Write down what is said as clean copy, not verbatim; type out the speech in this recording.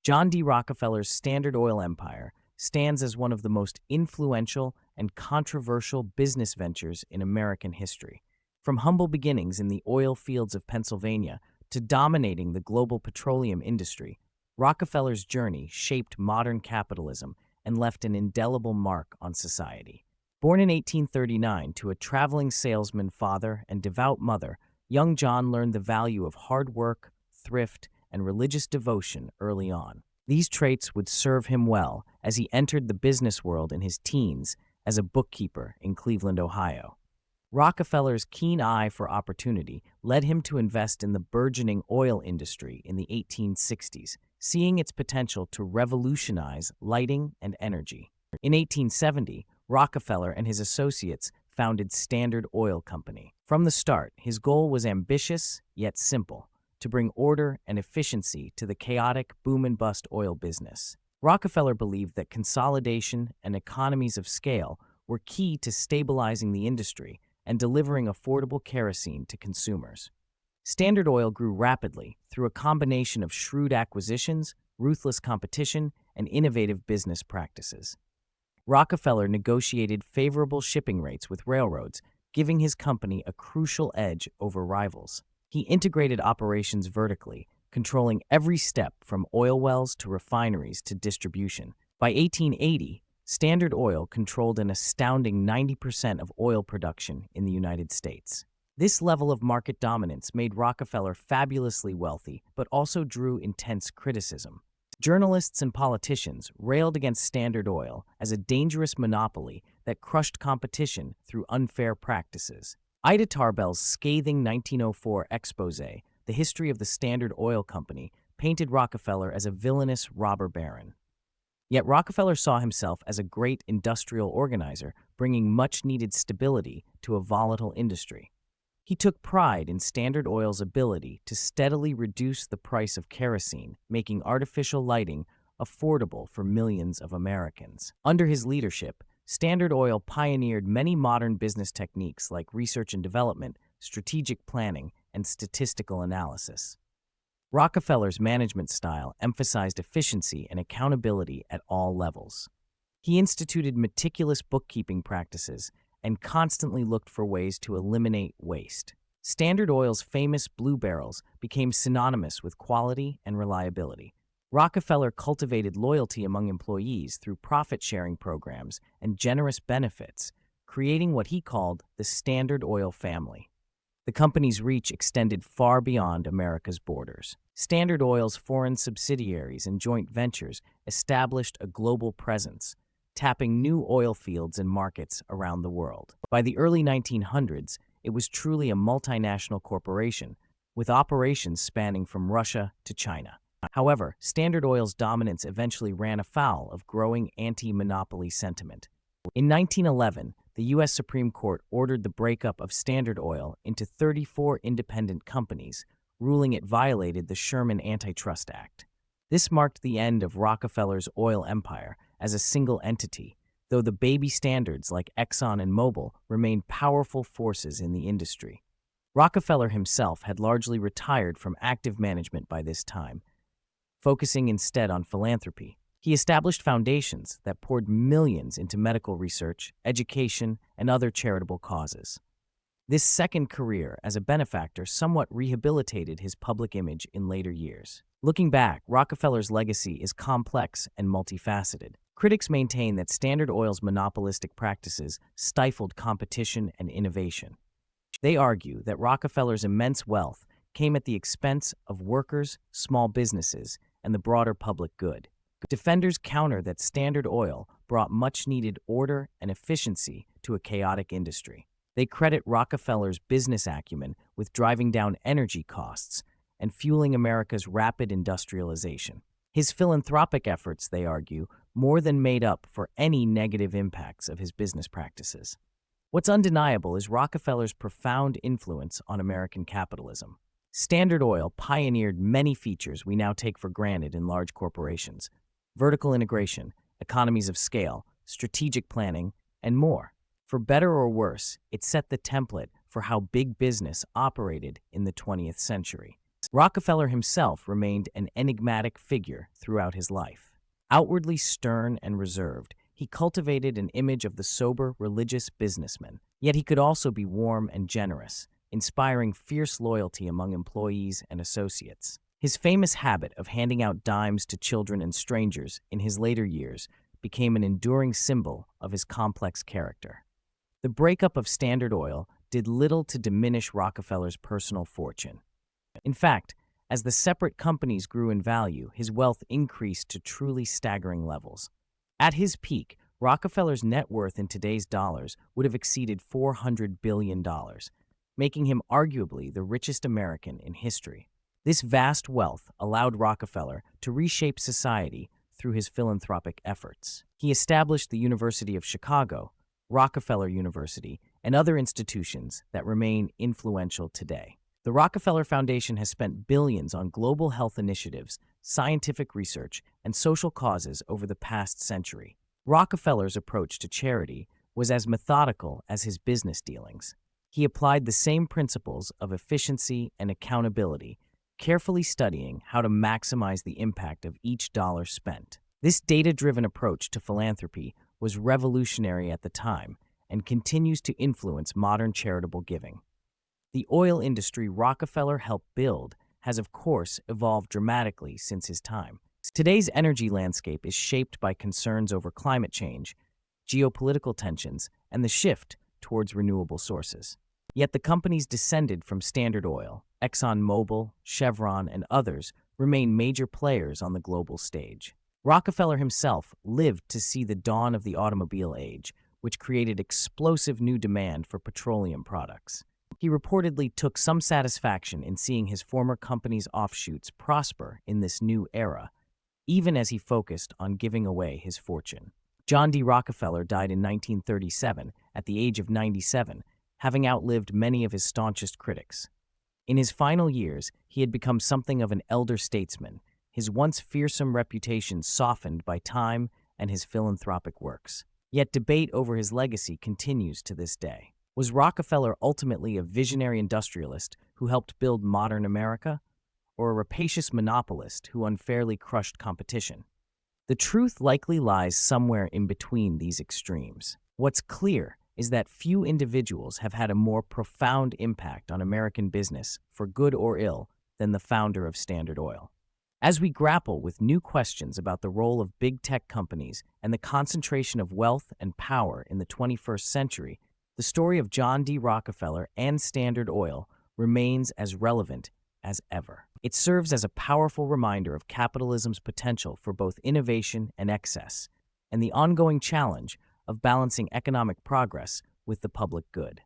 John D. Rockefeller's Standard Oil empire stands as one of the most influential and controversial business ventures in American history. From humble beginnings in the oil fields of Pennsylvania to dominating the global petroleum industry, Rockefeller's journey shaped modern capitalism and left an indelible mark on society. Born in 1839 to a traveling salesman father and devout mother, young John learned the value of hard work, thrift, and religious devotion early on. These traits would serve him well as he entered the business world in his teens as a bookkeeper in Cleveland, Ohio. Rockefeller's keen eye for opportunity led him to invest in the burgeoning oil industry in the 1860s, seeing its potential to revolutionize lighting and energy. In 1870, Rockefeller and his associates founded Standard Oil Company. From the start, his goal was ambitious yet simple: to bring order and efficiency to the chaotic boom-and-bust oil business. Rockefeller believed that consolidation and economies of scale were key to stabilizing the industry and delivering affordable kerosene to consumers. Standard Oil grew rapidly through a combination of shrewd acquisitions, ruthless competition, and innovative business practices. Rockefeller negotiated favorable shipping rates with railroads, giving his company a crucial edge over rivals. He integrated operations vertically, controlling every step from oil wells to refineries to distribution. By 1880, Standard Oil controlled an astounding 90% of oil production in the United States. This level of market dominance made Rockefeller fabulously wealthy, but also drew intense criticism. Journalists and politicians railed against Standard Oil as a dangerous monopoly that crushed competition through unfair practices. Ida Tarbell's scathing 1904 exposé, The History of the Standard Oil Company, painted Rockefeller as a villainous robber baron. Yet Rockefeller saw himself as a great industrial organizer, bringing much-needed stability to a volatile industry. He took pride in Standard Oil's ability to steadily reduce the price of kerosene, making artificial lighting affordable for millions of Americans. Under his leadership, Standard Oil pioneered many modern business techniques like research and development, strategic planning, and statistical analysis. Rockefeller's management style emphasized efficiency and accountability at all levels. He instituted meticulous bookkeeping practices and constantly looked for ways to eliminate waste. Standard Oil's famous blue barrels became synonymous with quality and reliability. Rockefeller cultivated loyalty among employees through profit-sharing programs and generous benefits, creating what he called the Standard Oil family. The company's reach extended far beyond America's borders. Standard Oil's foreign subsidiaries and joint ventures established a global presence, tapping new oil fields and markets around the world. By the early 1900s, it was truly a multinational corporation, with operations spanning from Russia to China. However, Standard Oil's dominance eventually ran afoul of growing anti-monopoly sentiment. In 1911, the U.S. Supreme Court ordered the breakup of Standard Oil into 34 independent companies, ruling it violated the Sherman Antitrust Act. This marked the end of Rockefeller's oil empire as a single entity, though the baby standards like Exxon and Mobil remained powerful forces in the industry. Rockefeller himself had largely retired from active management by this time, focusing instead on philanthropy. He established foundations that poured millions into medical research, education, and other charitable causes. This second career as a benefactor somewhat rehabilitated his public image in later years. Looking back, Rockefeller's legacy is complex and multifaceted. Critics maintain that Standard Oil's monopolistic practices stifled competition and innovation. They argue that Rockefeller's immense wealth came at the expense of workers, small businesses, and the broader public good. Defenders counter that Standard Oil brought much-needed order and efficiency to a chaotic industry. They credit Rockefeller's business acumen with driving down energy costs and fueling America's rapid industrialization. His philanthropic efforts, they argue, more than made up for any negative impacts of his business practices. What's undeniable is Rockefeller's profound influence on American capitalism. Standard Oil pioneered many features we now take for granted in large corporations: vertical integration, economies of scale, strategic planning, and more. For better or worse, it set the template for how big business operated in the 20th century. Rockefeller himself remained an enigmatic figure throughout his life. Outwardly stern and reserved, he cultivated an image of the sober, religious businessman. Yet he could also be warm and generous, inspiring fierce loyalty among employees and associates. His famous habit of handing out dimes to children and strangers in his later years became an enduring symbol of his complex character. The breakup of Standard Oil did little to diminish Rockefeller's personal fortune. In fact, as the separate companies grew in value, his wealth increased to truly staggering levels. At his peak, Rockefeller's net worth in today's dollars would have exceeded $400 billion, making him arguably the richest American in history. This vast wealth allowed Rockefeller to reshape society through his philanthropic efforts. He established the University of Chicago, Rockefeller University, and other institutions that remain influential today. The Rockefeller Foundation has spent billions on global health initiatives, scientific research, and social causes over the past century. Rockefeller's approach to charity was as methodical as his business dealings. He applied the same principles of efficiency and accountability, carefully studying how to maximize the impact of each dollar spent. This data-driven approach to philanthropy was revolutionary at the time and continues to influence modern charitable giving. The oil industry Rockefeller helped build has, of course, evolved dramatically since his time. Today's energy landscape is shaped by concerns over climate change, geopolitical tensions, and the shift towards renewable sources. Yet the companies descended from Standard Oil, ExxonMobil, Chevron, and others remain major players on the global stage. Rockefeller himself lived to see the dawn of the automobile age, which created explosive new demand for petroleum products. He reportedly took some satisfaction in seeing his former company's offshoots prosper in this new era, even as he focused on giving away his fortune. John D. Rockefeller died in 1937 at the age of 97, having outlived many of his staunchest critics. In his final years, he had become something of an elder statesman, his once fearsome reputation softened by time and his philanthropic works. Yet debate over his legacy continues to this day. Was Rockefeller ultimately a visionary industrialist who helped build modern America, or a rapacious monopolist who unfairly crushed competition? The truth likely lies somewhere in between these extremes. What's clear is that few individuals have had a more profound impact on American business, for good or ill, than the founder of Standard Oil. As we grapple with new questions about the role of big tech companies and the concentration of wealth and power in the 21st century, the story of John D. Rockefeller and Standard Oil remains as relevant as ever. It serves as a powerful reminder of capitalism's potential for both innovation and excess, and the ongoing challenge of balancing economic progress with the public good.